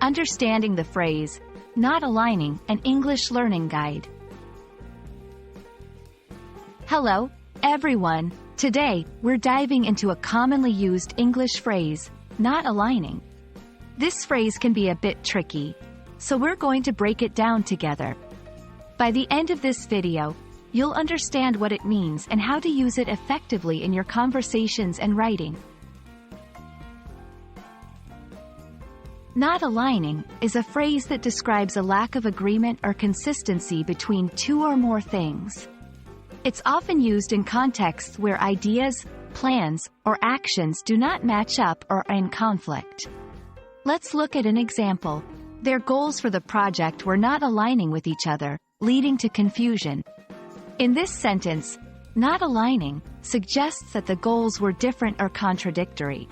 Understanding the phrase, not aligning, an English learning guide. Hello, everyone. Today, we're diving into a commonly used English phrase, not aligning. This phrase can be a bit tricky, so we're going to break it down together. By the end of this video, you'll understand what it means and how to use it effectively in your conversations and writing. Not aligning is a phrase that describes a lack of agreement or consistency between two or more things. It's often used in contexts where ideas, plans, or actions do not match up or are in conflict. Let's look at an example. Their goals for the project were not aligning with each other, leading to confusion. In this sentence, not aligning suggests that the goals were different or contradictory.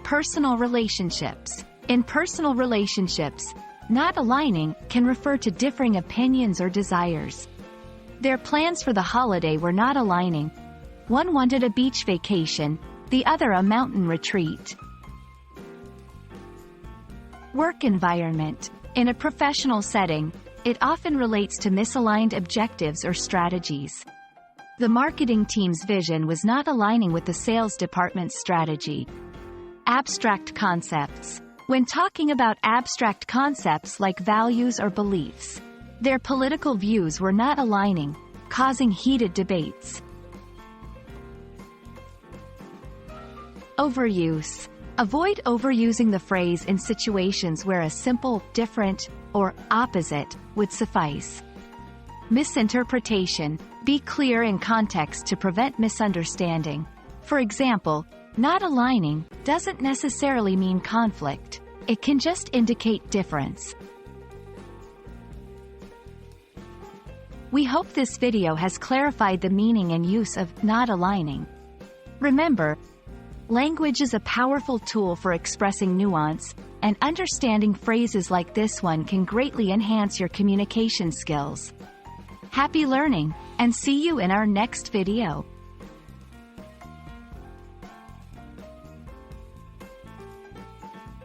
Personal relationships. In personal relationships, not aligning can refer to differing opinions or desires. Their plans for the holiday were not aligning. One wanted a beach vacation, the other a mountain retreat. Work environment. In a professional setting, it often relates to misaligned objectives or strategies. The marketing team's vision was not aligning with the sales department's strategy. Abstract concepts. When talking about abstract concepts like values or beliefs, their political views were not aligning, causing heated debates. Overuse. Avoid overusing the phrase in situations where a simple, different, or opposite would suffice. Misinterpretation. Be clear in context to prevent misunderstanding. For example, not aligning doesn't necessarily mean conflict. It can just indicate difference. We hope this video has clarified the meaning and use of not aligning. Remember, language is a powerful tool for expressing nuance, and understanding phrases like this one can greatly enhance your communication skills. Happy learning, and see you in our next video.